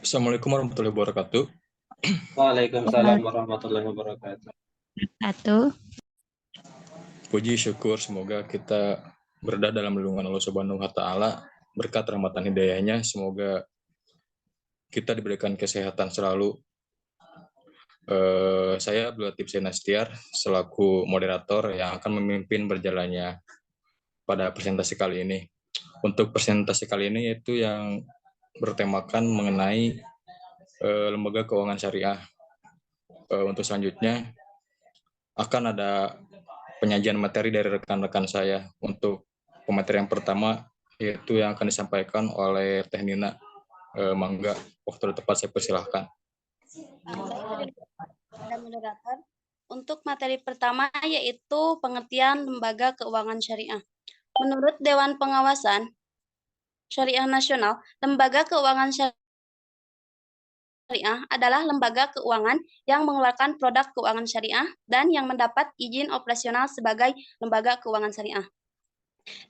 Assalamualaikum warahmatullahi wabarakatuh. Waalaikumsalam warahmatullahi wabarakatuh. Puji syukur semoga kita berada dalam lindungan Allah Subhanahu wa taala, berkat rahmatan hidayahnya semoga kita diberikan kesehatan selalu. Saya Abdul Latif Senastiar selaku moderator yang akan memimpin berjalannya pada presentasi kali ini. Untuk presentasi kali ini yaitu yang bertemakan mengenai lembaga keuangan syariah. Untuk selanjutnya akan ada penyajian materi dari rekan-rekan saya. Untuk pemateri yang pertama yaitu yang akan disampaikan oleh Teh Nina. Mangga, waktu tepat saya persilahkan. Baik, terima moderator. Untuk materi pertama yaitu pengertian lembaga keuangan syariah. Menurut Dewan Pengawasan Syariah Nasional, lembaga keuangan syariah adalah lembaga keuangan yang mengeluarkan produk keuangan syariah dan yang mendapat izin operasional sebagai lembaga keuangan syariah.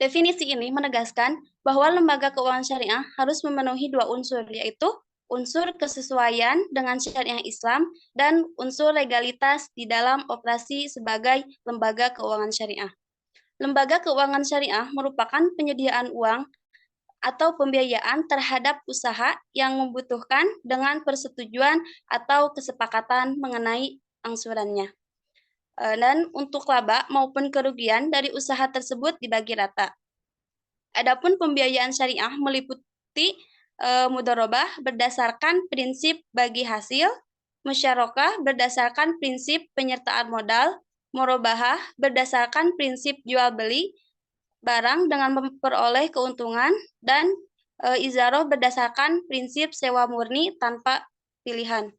Definisi ini menegaskan bahwa lembaga keuangan syariah harus memenuhi dua unsur, yaitu unsur kesesuaian dengan syariah Islam dan unsur legalitas di dalam operasi sebagai lembaga keuangan syariah. Lembaga keuangan syariah merupakan penyediaan uang atau pembiayaan terhadap usaha yang membutuhkan dengan persetujuan atau kesepakatan mengenai angsurannya. Dan untuk laba maupun kerugian dari usaha tersebut dibagi rata. Adapun pembiayaan syariah meliputi mudharabah berdasarkan prinsip bagi hasil, musyarakah berdasarkan prinsip penyertaan modal, murabahah berdasarkan prinsip jual beli barang dengan memperoleh keuntungan, dan izaroh berdasarkan prinsip sewa murni tanpa pilihan.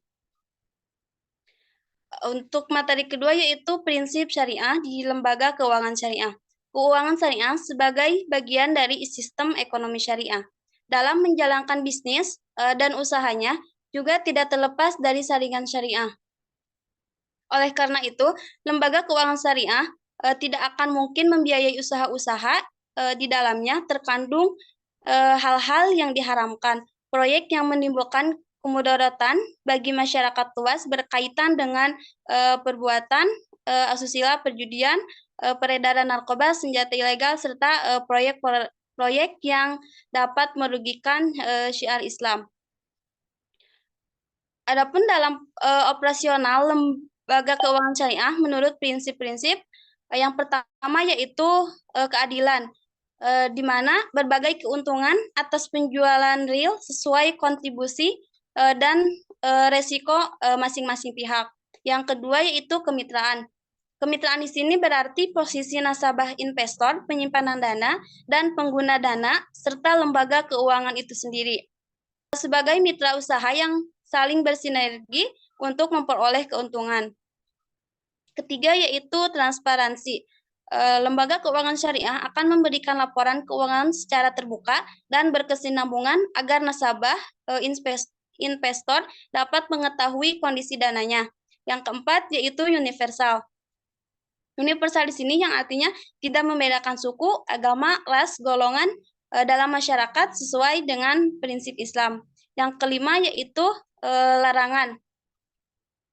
Untuk materi kedua yaitu prinsip syariah di lembaga keuangan syariah. Keuangan syariah sebagai bagian dari sistem ekonomi syariah. Dalam menjalankan bisnis dan usahanya juga tidak terlepas dari saringan syariah. Oleh karena itu, lembaga keuangan syariah tidak akan mungkin membiayai usaha-usaha di dalamnya terkandung hal-hal yang diharamkan, proyek yang menimbulkan kemudaratan bagi masyarakat luas berkaitan dengan perbuatan asusila, perjudian, peredaran narkoba, senjata ilegal, serta proyek yang dapat merugikan syiar Islam. Adapun dalam operasional lembaga keuangan syariah menurut prinsip-prinsip yang pertama yaitu keadilan, di mana berbagai keuntungan atas penjualan real sesuai kontribusi dan resiko masing-masing pihak. Yang kedua yaitu kemitraan. Kemitraan di sini berarti posisi nasabah investor, penyimpanan dana, dan pengguna dana, serta lembaga keuangan itu sendiri. Sebagai mitra usaha yang saling bersinergi untuk memperoleh keuntungan. Ketiga yaitu transparansi. Lembaga keuangan syariah akan memberikan laporan keuangan secara terbuka dan berkesinambungan agar nasabah investor dapat mengetahui kondisi dananya. Yang keempat yaitu universal. Universal di sini yang artinya tidak membedakan suku, agama, ras, golongan dalam masyarakat sesuai dengan prinsip Islam. Yang kelima yaitu larangan.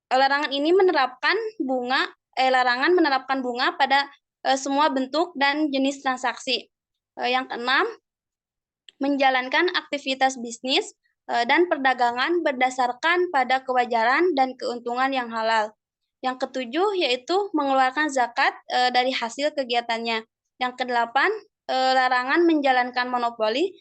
Larangan ini menerapkan bunga pada semua bentuk dan jenis transaksi. Yang keenam, menjalankan aktivitas bisnis dan perdagangan berdasarkan pada kewajaran dan keuntungan yang halal. Yang ketujuh yaitu mengeluarkan zakat dari hasil kegiatannya. Yang kedelapan, larangan menjalankan monopoli.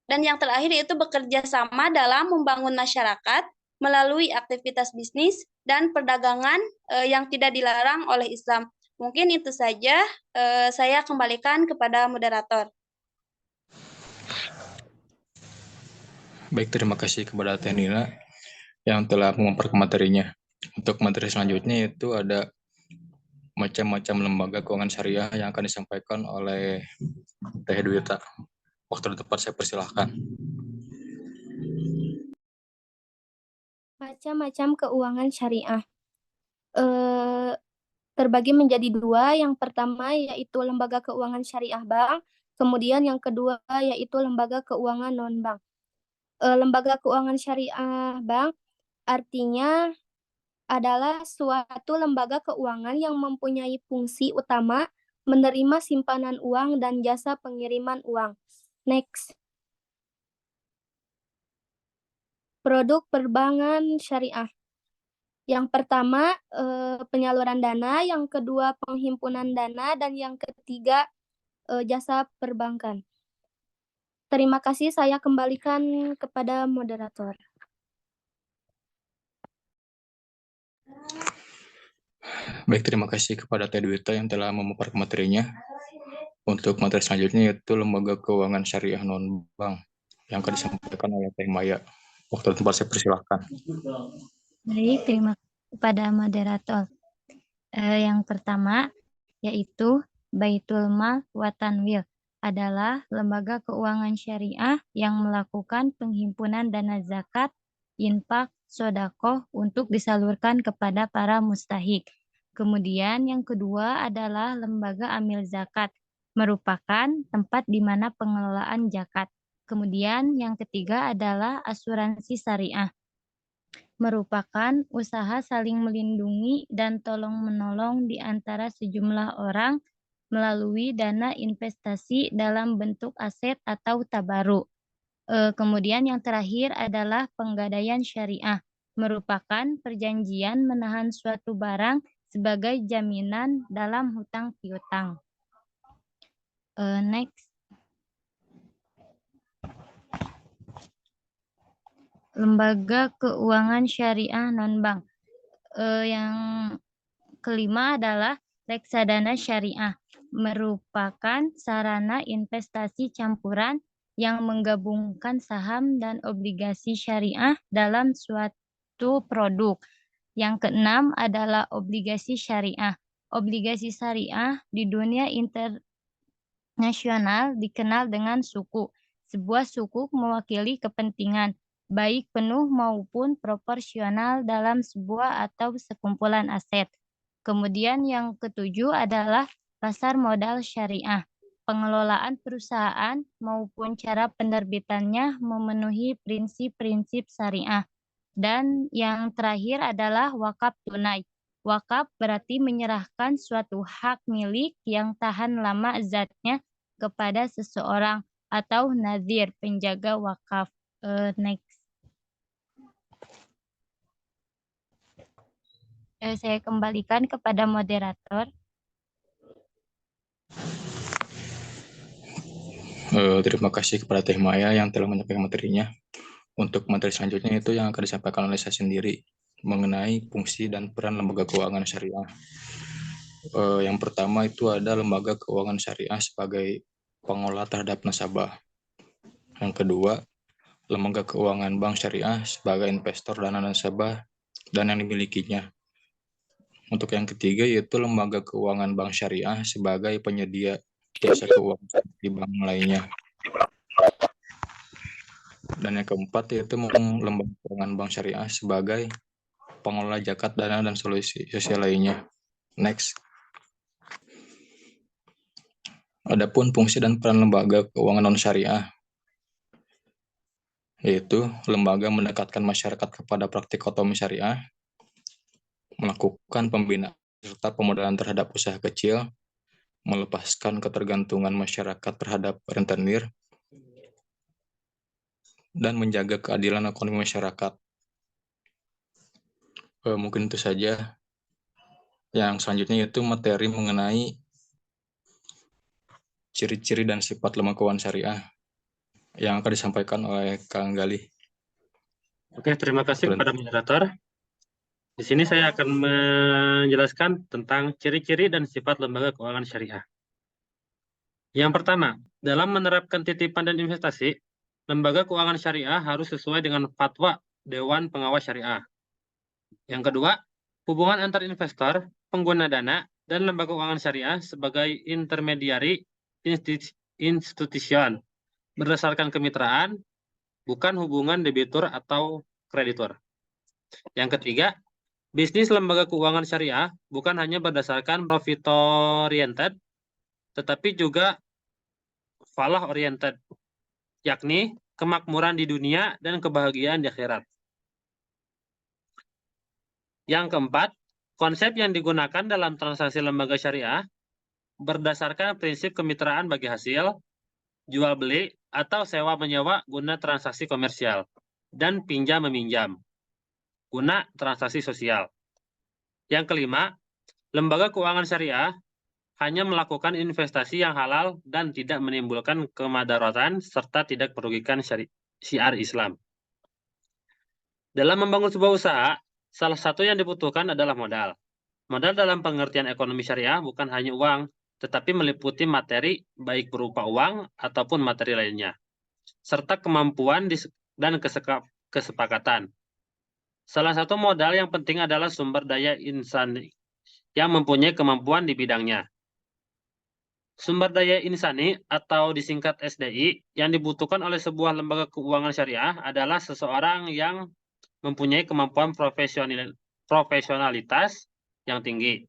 Dan yang terakhir yaitu bekerja sama dalam membangun masyarakat melalui aktivitas bisnis dan perdagangan yang tidak dilarang oleh Islam. Mungkin itu saja, saya kembalikan kepada moderator. Baik, terima kasih kepada Teh Nina yang telah memaparkan materinya. Untuk materi selanjutnya itu ada macam-macam lembaga keuangan syariah yang akan disampaikan oleh Teh Dwita. Waktu tepat saya persilahkan. Macam-macam keuangan syariah terbagi menjadi dua. Yang pertama yaitu lembaga keuangan syariah bank, kemudian yang kedua yaitu lembaga keuangan non-bank. lembaga keuangan syariah bank artinya adalah suatu lembaga keuangan yang mempunyai fungsi utama menerima simpanan uang dan jasa pengiriman uang. Next. Produk perbankan syariah. Yang pertama, penyaluran dana, yang kedua, penghimpunan dana, dan yang ketiga, jasa perbankan. Terima kasih, saya kembalikan kepada moderator. Baik, terima kasih kepada Teh Dwita yang telah memaparkan materinya. Untuk materi selanjutnya yaitu lembaga keuangan syariah non-bank yang akan disampaikan oleh Teh Maya. Waktu dan tempat saya persilahkan. Baik, terima kasih kepada moderator. Yang pertama yaitu Baitul Mal wa Tanwil adalah lembaga keuangan syariah yang melakukan penghimpunan dana zakat, infak, sodaqoh untuk disalurkan kepada para mustahik. Kemudian yang kedua adalah lembaga amil zakat, merupakan tempat di mana pengelolaan zakat. Kemudian yang ketiga adalah asuransi syariah, merupakan usaha saling melindungi dan tolong-menolong di antara sejumlah orang melalui dana investasi dalam bentuk aset atau tabaruk. Kemudian yang terakhir adalah penggadaian syariah, merupakan perjanjian menahan suatu barang sebagai jaminan dalam hutang piutang. Next. Lembaga keuangan syariah non-bank. Yang kelima adalah reksadana syariah, merupakan sarana investasi campuran yang menggabungkan saham dan obligasi syariah dalam suatu produk. Yang keenam adalah obligasi syariah. Obligasi syariah di dunia internasional dikenal dengan suku. Sebuah suku mewakili kepentingan, baik penuh maupun proporsional dalam sebuah atau sekumpulan aset. Kemudian yang ketujuh adalah pasar modal syariah. Pengelolaan perusahaan maupun cara penerbitannya memenuhi prinsip-prinsip syariah. Dan yang terakhir adalah wakaf tunai. Wakaf berarti menyerahkan suatu hak milik yang tahan lama zatnya kepada seseorang atau nazir, penjaga wakaf. Next. Saya kembalikan kepada moderator. Terima kasih kepada Teh Maya yang telah menyampaikan materinya. Untuk materi selanjutnya itu yang akan disampaikan oleh saya sendiri mengenai fungsi dan peran lembaga keuangan syariah. Yang pertama itu ada lembaga keuangan syariah sebagai pengolah terhadap nasabah. Yang kedua, lembaga keuangan bank syariah sebagai investor dana nasabah dan yang dimilikinya. Untuk yang ketiga yaitu lembaga keuangan bank syariah sebagai penyedia jasa keuangan di bank lainnya. Dan yang keempat yaitu lembaga keuangan bank syariah sebagai pengelola zakat, dana, dan solusi sosial lainnya. Next. Adapun fungsi dan peran lembaga keuangan non-syariah, yaitu lembaga mendekatkan masyarakat kepada praktik ekonomi syariah, melakukan pembinaan serta pemodalan terhadap usaha kecil, melepaskan ketergantungan masyarakat terhadap rentenir, dan menjaga keadilan ekonomi masyarakat. Mungkin itu saja. Yang selanjutnya yaitu materi mengenai ciri-ciri dan sifat lembaga keuangan syariah yang akan disampaikan oleh Kang Galih. Oke, terima kasih kepada moderator. Di sini saya akan menjelaskan tentang ciri-ciri dan sifat lembaga keuangan syariah. Yang pertama, dalam menerapkan titipan dan investasi, lembaga keuangan syariah harus sesuai dengan fatwa Dewan Pengawas Syariah. Yang kedua, hubungan antar investor, pengguna dana, dan lembaga keuangan syariah sebagai intermediari institution berdasarkan kemitraan, bukan hubungan debitur atau kreditur. Yang ketiga, bisnis lembaga keuangan syariah bukan hanya berdasarkan profit-oriented, tetapi juga falah-oriented, yakni kemakmuran di dunia, dan kebahagiaan di akhirat. Yang keempat, konsep yang digunakan dalam transaksi lembaga syariah berdasarkan prinsip kemitraan bagi hasil, jual beli, atau sewa menyewa guna transaksi komersial, dan pinjam meminjam guna transaksi sosial. Yang kelima, lembaga keuangan syariah hanya melakukan investasi yang halal dan tidak menimbulkan kemadaratan serta tidak merugikan syiar Islam. Dalam membangun sebuah usaha, salah satu yang dibutuhkan adalah modal. Modal dalam pengertian ekonomi syariah bukan hanya uang, tetapi meliputi materi baik berupa uang ataupun materi lainnya, serta kemampuan dan kesepakatan. Salah satu modal yang penting adalah sumber daya insani yang mempunyai kemampuan di bidangnya. Sumber daya insani atau disingkat SDI yang dibutuhkan oleh sebuah lembaga keuangan syariah adalah seseorang yang mempunyai kemampuan profesionalitas yang tinggi.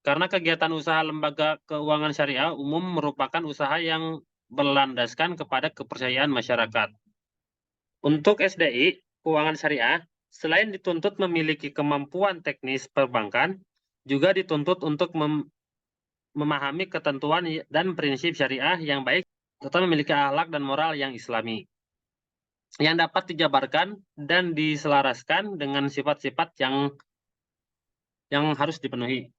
Karena kegiatan usaha lembaga keuangan syariah umum merupakan usaha yang berlandaskan kepada kepercayaan masyarakat. Untuk SDI keuangan syariah, selain dituntut memiliki kemampuan teknis perbankan, juga dituntut untuk memahami ketentuan dan prinsip syariah yang baik serta memiliki akhlak dan moral yang islami yang dapat dijabarkan dan diselaraskan dengan sifat-sifat yang harus dipenuhi.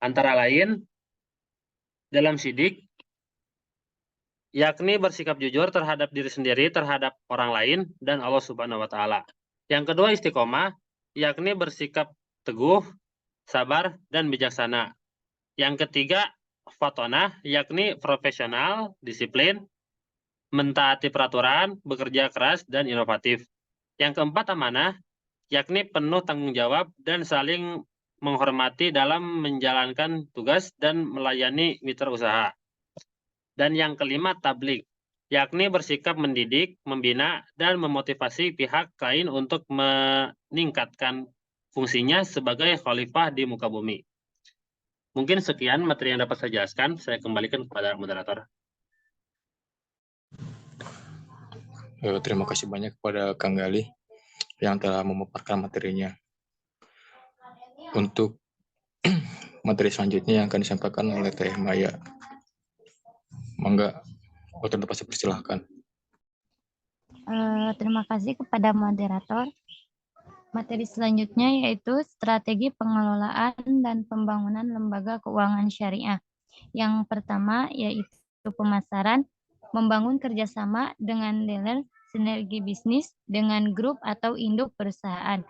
Antara lain, dalam sidik, yakni bersikap jujur terhadap diri sendiri, terhadap orang lain, dan Allah Subhanahu wa Ta'ala. Yang kedua, istiqomah, yakni bersikap teguh, sabar, dan bijaksana. Yang ketiga, fatonah, yakni profesional, disiplin, mentaati peraturan, bekerja keras, dan inovatif. Yang keempat, amanah, yakni penuh tanggung jawab dan saling menghormati dalam menjalankan tugas dan melayani mitra usaha. Dan yang kelima, tabligh, yakni bersikap mendidik, membina, dan memotivasi pihak lain untuk meningkatkan fungsinya sebagai khalifah di muka bumi. Mungkin sekian materi yang dapat saya jelaskan. Saya kembalikan kepada moderator. Terima kasih banyak kepada Kang Gali yang telah memaparkan materinya. Untuk materi selanjutnya yang akan disampaikan oleh Teh Maya. Mangga, waktu dapat saya persilahkan. Terima kasih kepada moderator. Materi selanjutnya yaitu strategi pengelolaan dan pembangunan lembaga keuangan syariah. Yang pertama yaitu pemasaran, membangun kerjasama dengan dealer, sinergi bisnis dengan grup atau induk perusahaan.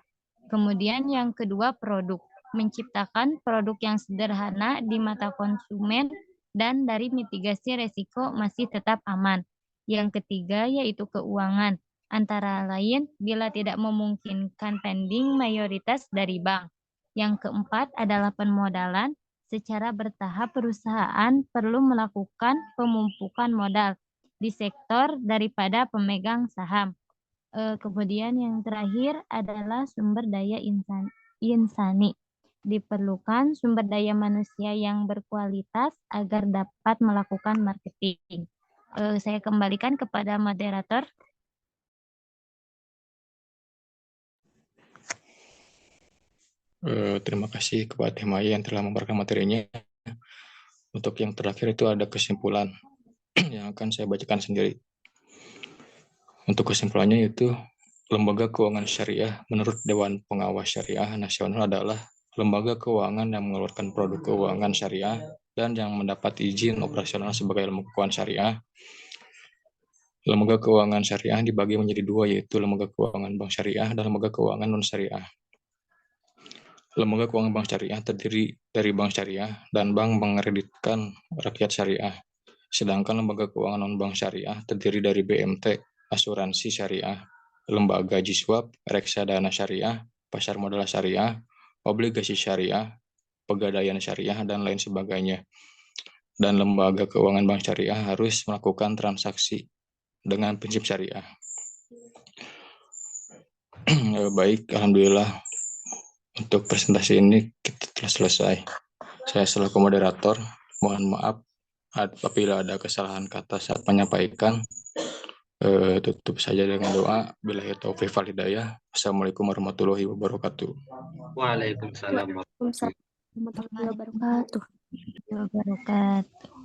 Kemudian yang kedua produk, menciptakan produk yang sederhana di mata konsumen dan dari mitigasi resiko masih tetap aman. Yang ketiga yaitu keuangan, antara lain bila tidak memungkinkan pending mayoritas dari bank. Yang keempat adalah pemodalan. Secara bertahap perusahaan perlu melakukan pemumpukan modal di sektor daripada pemegang saham. Kemudian yang terakhir adalah sumber daya insani. Diperlukan sumber daya manusia yang berkualitas agar dapat melakukan marketing. Saya kembalikan kepada moderator. Terima kasih kepada Teh Maya yang telah membawakan materinya. Untuk yang terakhir itu ada kesimpulan yang akan saya bacakan sendiri. Untuk kesimpulannya itu, lembaga keuangan syariah menurut Dewan Pengawas Syariah Nasional adalah lembaga keuangan yang mengeluarkan produk keuangan syariah dan yang mendapat izin operasional sebagai lembaga keuangan syariah. Lembaga keuangan syariah dibagi menjadi dua, yaitu lembaga keuangan bank syariah dan lembaga keuangan non-syariah. Lembaga keuangan bank syariah terdiri dari bank syariah dan bank mengkreditkan rakyat syariah. Sedangkan lembaga keuangan non-bank syariah terdiri dari BMT, asuransi syariah, lembaga jiswab, reksadana syariah, pasar modal syariah, obligasi syariah, pegadaian syariah, dan lain sebagainya. Dan lembaga keuangan bank syariah harus melakukan transaksi dengan prinsip syariah. Baik, alhamdulillah. Untuk presentasi ini kita telah selesai. Saya selaku moderator, mohon maaf apabila ada kesalahan kata saat menyampaikan. Tutup saja dengan doa. Billahi taufiq wal hidayah. Assalamualaikum warahmatullahi wabarakatuh. Waalaikumsalam warahmatullahi Waalaikumsalam warahmatullahi wabarakatuh. wabarakatuh.